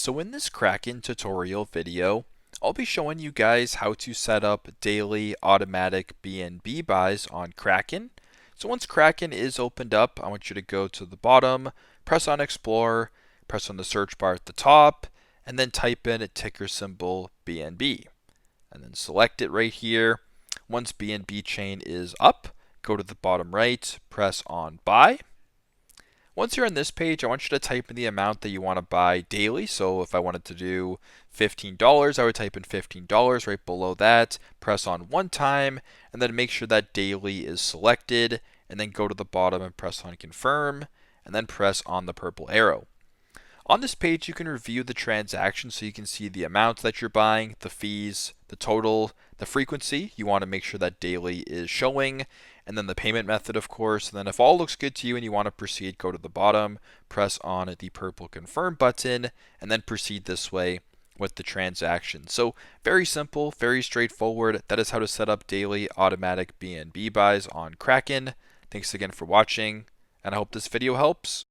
So in this Kraken tutorial video, I'll be showing you guys how to set up daily automatic BNB buys on Kraken. So once Kraken is opened up, I want you to go to the bottom, press on Explore, press on the search bar at the top, and then type in a ticker symbol BNB. And then select it right here. Once BNB chain is up, go to the bottom right, press on Buy. Once you're on this page, I want you to type in the amount that you want to buy daily. So if I wanted to do $15, I would type in $15 right below that, press on one time, and then make sure that daily is selected, and then go to the bottom and press on confirm, and then press on the purple arrow. On this page, you can review the transactions so you can see the amount that you're buying, the fees, the total, the frequency. You want to make sure that daily is showing, and then the payment method, of course. And then if all looks good to you and you want to proceed, go to the bottom, press on the purple confirm button, and then proceed this way with the transaction. So very simple, very straightforward. That is how to set up daily automatic BNB buys on Kraken. Thanks again for watching, and I hope this video helps.